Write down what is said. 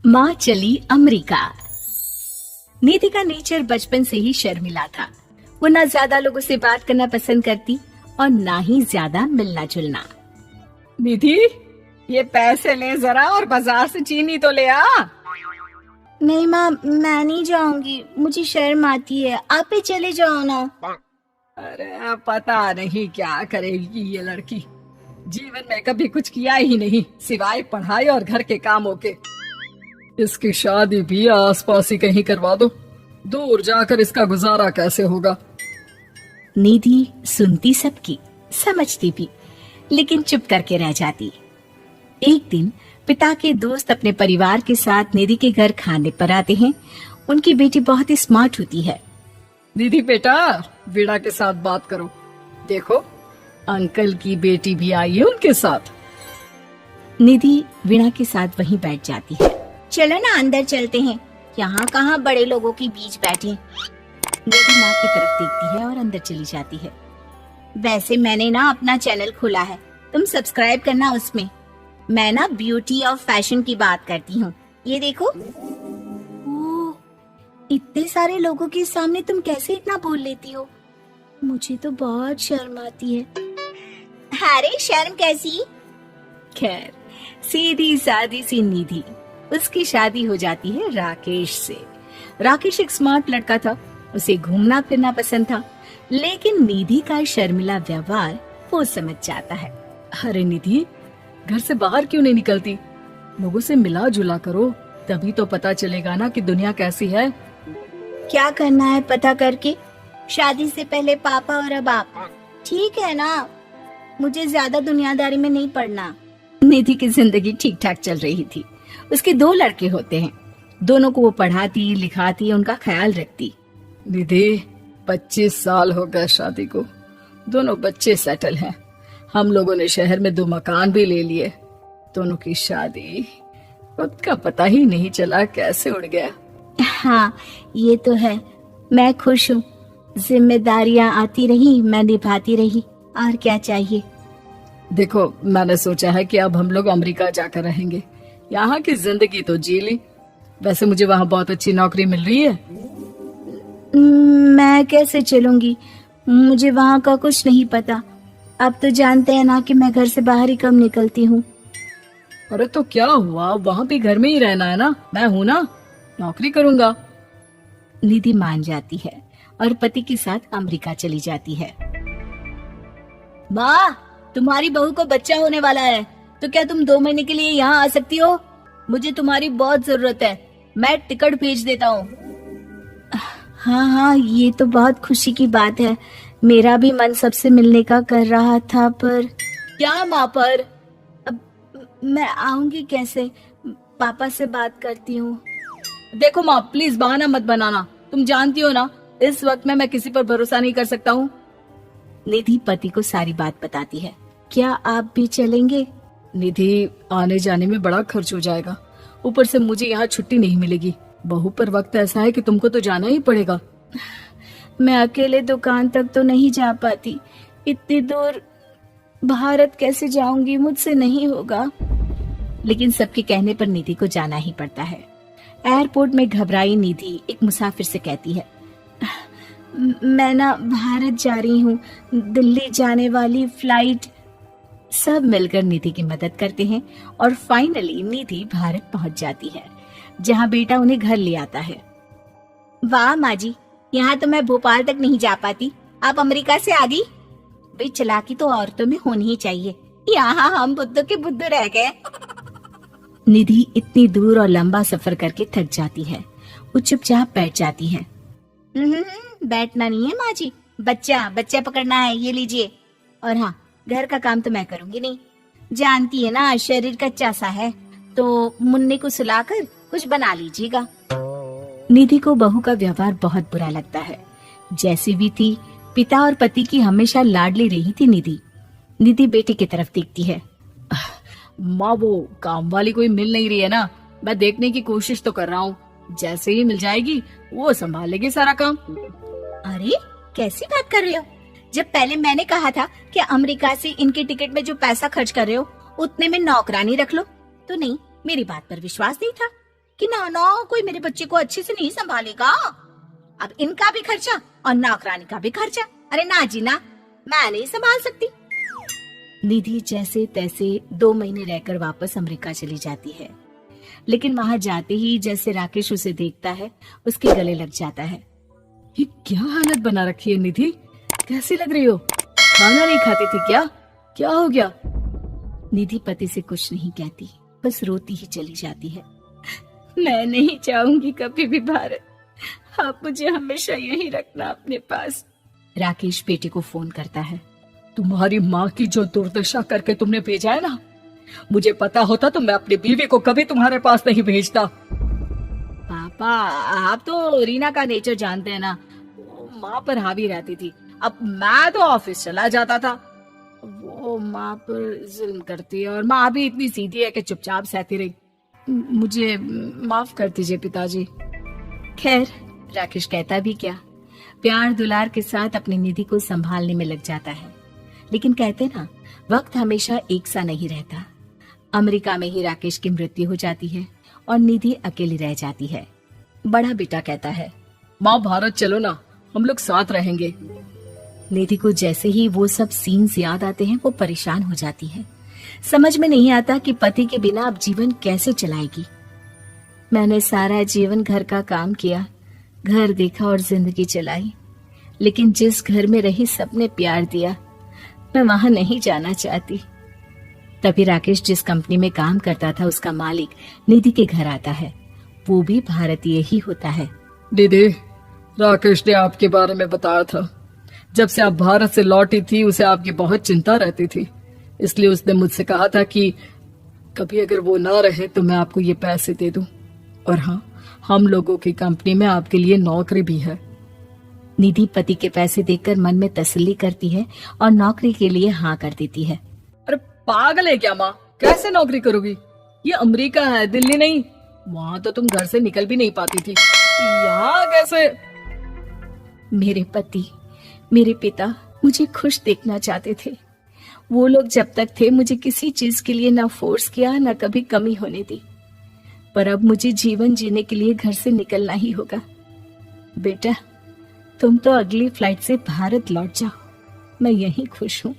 माँ चली अमेरिका। निधि का नेचर बचपन से ही शर्मिला था। वो ना ज्यादा लोगों से बात करना पसंद करती और ना ही ज्यादा मिलना जुलना। निधि, ये पैसे ले जरा और बाजार से चीनी तो ले आ। नहीं माँ, मैं नहीं जाऊंगी, मुझे शर्म आती है, आप ही चले जाओ ना। अरे पता नहीं क्या करेगी ये लड़की। जीवन में कभी कुछ किया ही नहीं सिवाय पढ़ाई और घर के कामों के। इसकी शादी भी आसपास ही कहीं करवा दो, दूर जाकर इसका गुजारा कैसे होगा। निधि सुनती सबकी, समझती भी, लेकिन चुप करके रह जाती। एक दिन पिता के दोस्त अपने परिवार के साथ निधि के घर खाने पर आते हैं। उनकी बेटी बहुत ही स्मार्ट होती है। निधि बेटा, वीणा के साथ बात करो। देखो, अंकल की बेटी भी आई है उनके साथ। निधि वीणा के साथ वहीं बैठ जाती है। चलो ना अंदर चलते हैं, यहाँ कहाँ बड़े लोगों के बीच बैठे। निधि माँ की तरफ देखती है और अंदर चली जाती है। वैसे मैंने ना अपना चैनल खोला है, तुम सब्सक्राइब करना उसमें। मैं ना ब्यूटी और फैशन की बात करती हूँ। ये देखो। ओह, इतने सारे लोगों के सामने तुम कैसे इतना बोल लेती हो? मुझे तो बहुत शर्म आती है। अरे शर्म कैसी? खैर, सीधी सादी सी निधि, उसकी शादी हो जाती है राकेश से। राकेश एक स्मार्ट लड़का था, उसे घूमना फिरना पसंद था, लेकिन निधि का शर्मिला व्यवहार वो समझ जाता है। अरे निधि, घर से बाहर क्यों नहीं निकलती? लोगों से मिला जुला करो, तभी तो पता चलेगा ना कि दुनिया कैसी है। क्या करना है पता करके? शादी से पहले पापा और अब आप। ठीक है ना, मुझे ज्यादा दुनियादारी में नहीं पड़ना। निधि की जिंदगी ठीक ठाक चल रही थी। उसके 2 लड़के होते हैं, दोनों को वो पढ़ाती लिखाती, उनका ख्याल रखती। निधि, 25 साल हो गए शादी को, दोनों बच्चे सेटल हैं। हम लोगों ने शहर में 2 मकान भी ले लिए। दोनों की शादी, खुद का पता ही नहीं चला कैसे उड़ गया। हाँ, ये तो है। मैं खुश हूँ, जिम्मेदारियाँ आती रही, मैं निभाती रही, और क्या चाहिए। देखो, मैंने सोचा है कि अब हम लोग अमेरिका जाकर रहेंगे। यहाँ की जिंदगी तो जी ली। वैसे मुझे वहाँ बहुत अच्छी नौकरी मिल रही है। मैं कैसे चलूंगी? मुझे वहाँ का कुछ नहीं पता। अब तो जानते हैं ना कि मैं घर से बाहर ही कम निकलती हूँ। अरे तो क्या हुआ, वहाँ भी घर में ही रहना है ना, मैं हूँ ना, नौकरी करूँगा। निधि मान जाती है और पति के साथ अमेरिका चली जाती है। माँ, तुम्हारी बहू को बच्चा होने वाला है, तो क्या तुम 2 महीने के लिए यहाँ आ सकती हो? मुझे तुम्हारी बहुत जरूरत है, मैं टिकट भेज देता हूँ। हाँ हाँ, ये तो बहुत खुशी की बात है। मेरा भी मन सबसे मिलने का कर रहा था, पर क्या माँ पर? अब मैं आऊंगी कैसे? पापा से बात करती हूँ। देखो माँ, प्लीज बहाना मत बनाना। तुम जानती हो ना, इस वक्त में मैं किसी पर भरोसा नहीं कर सकता हूँ। निधि पति को सारी बात बताती है। क्या आप भी चलेंगे? निधि, आने जाने में बड़ा खर्च हो जाएगा, ऊपर से मुझे यहाँ छुट्टी नहीं मिलेगी। बहू पर वक्त ऐसा है कि तुमको तो जाना ही पड़ेगा। मैं अकेले दुकान तक तो नहीं जा पाती, इतनी दूर भारत कैसे जाऊंगी? मुझसे नहीं होगा। लेकिन सबके कहने पर निधि को जाना ही पड़ता है। एयरपोर्ट में घबराई निधि एक मुसाफिर से कहती है, मैं ना भारत जा रही हूँ, दिल्ली जाने वाली फ्लाइट। सब मिलकर निधि की मदद करते हैं और फाइनली निधि भारत पहुंच जाती है, जहां बेटा उन्हें घर ले आता है। वाह माँ जी, यहाँ तो मैं भोपाल तक नहीं जा पाती, आप अमेरिका से आ गई। भाई, चालाकी तो औरतों में होनी ही चाहिए। यहाँ हम बुद्धू के बुद्धू रह गए। निधि इतनी दूर और लंबा सफर करके थक जाती है। वो चुपचाप बैठ जाती है। बैठना नहीं है माँ जी, बच्चा पकड़ना है, ये लीजिए। और हाँ, घर का काम तो मैं करूंगी नहीं, जानती है ना शरीर कच्चा सा है, तो मुन्ने को सुलाकर कुछ बना लीजिएगा। निधि को बहू का व्यवहार बहुत बुरा लगता है। जैसी भी थी, पिता और पति की हमेशा लाडली रही थी निधि। निधि बेटे की तरफ देखती है। माँ, वो काम वाली कोई मिल नहीं रही है ना, मैं देखने की कोशिश तो कर रहा हूँ। जैसे ही मिल जाएगी वो संभाल लेगी सारा काम। अरे कैसी बात कर रहे हो? जब पहले मैंने कहा था कि अमेरिका से इनके टिकट में जो पैसा खर्च कर रहे हो उतने में नौकरानी रख लो, तो नहीं, मेरी बात पर विश्वास नहीं था। कि ना ना कोई मेरे बच्चे को अच्छे से नहीं संभालेगा। अब इनका भी खर्चा और नौकरानी का भी खर्चा। अरे ना जी ना, मैं नहीं संभाल सकती। निधि जैसे तैसे 2 महीने रहकर वापस अमेरिका चली जाती है, लेकिन वहां जाते ही जैसे राकेश उसे देखता है उसके गले लग जाता है। ये क्या हालत बना रखी है निधि, कैसी लग रही हो? खाना नहीं खाती थी क्या? क्या हो गया? निधि पति से कुछ नहीं कहती, बस रोती ही चली जाती है। मैं नहीं चाहूंगी कभी भी भारत, आप मुझे हमेशा यहीं रखना अपने पास। राकेश बेटे को फोन करता है। तुम्हारी माँ की जो दुर्दशा करके तुमने भेजा है ना, मुझे पता होता तो मैं अपनी बीवी को कभी तुम्हारे पास नहीं भेजता। पापा, आप तो रीना का नेचर जानते हैं ना, वो माँ पर हावी रहती थी। अब मैं तो ऑफिस चला जाता था, वो माँ पर जुल्म करती है और माँ भी इतनी सीधी है कि चुपचाप सहती रही। मुझे माफ कर दीजिए पिताजी। खैर, राकेश कहता भी क्या, प्यार दुलार के साथ अपनी निधि को संभालने में लग जाता है। लेकिन कहते ना, वक्त हमेशा एक सा नहीं रहता। अमेरिका में ही राकेश की मृत्यु हो जाती है और निधि अकेली रह जाती है। बड़ा बेटा कहता है, माँ भारत चलो ना, हम लोग साथ रहेंगे। निधि को जैसे ही वो सब सीन्स याद आते हैं वो परेशान हो जाती है। समझ में नहीं आता कि पति के बिना अब जीवन कैसे चलाएगी। मैंने सारा जीवन घर का काम किया, घर देखा और जिंदगी चलाई, लेकिन जिस घर में रही सबने प्यार दिया, मैं वहां नहीं जाना चाहती। तभी राकेश जिस कंपनी में काम करता था उसका मालिक निधि के घर आता है। वो भी भारतीय ही होता है। दीदी, राकेश ने आपके बारे में बताया था। जब से आप भारत से लौटी थी उसे आपकी बहुत चिंता रहती थी, इसलिए उसने मुझसे कहा था कि कभी अगर वो ना रहे तो मैं आपको ये पैसे दे दूं। और हाँ, हम लोगों की कंपनी में आपके लिए नौकरी भी है। निधि पति के पैसे देखकर मन में तसल्ली करती है और नौकरी के लिए हाँ कर देती है। अरे पागल है क्या माँ, कैसे नौकरी करोगी? ये अमेरिका है, दिल्ली नहीं। वहाँ तो तुम घर से निकल भी नहीं पाती थी, यहाँ कैसे? मेरे पति, मेरे पिता मुझे खुश देखना चाहते थे। वो लोग जब तक थे मुझे किसी चीज के लिए ना फोर्स किया, ना कभी कमी होने दी। पर अब मुझे जीवन जीने के लिए घर से निकलना ही होगा। बेटा, तुम तो अगली फ्लाइट से भारत लौट जाओ, मैं यहीं खुश हूँ।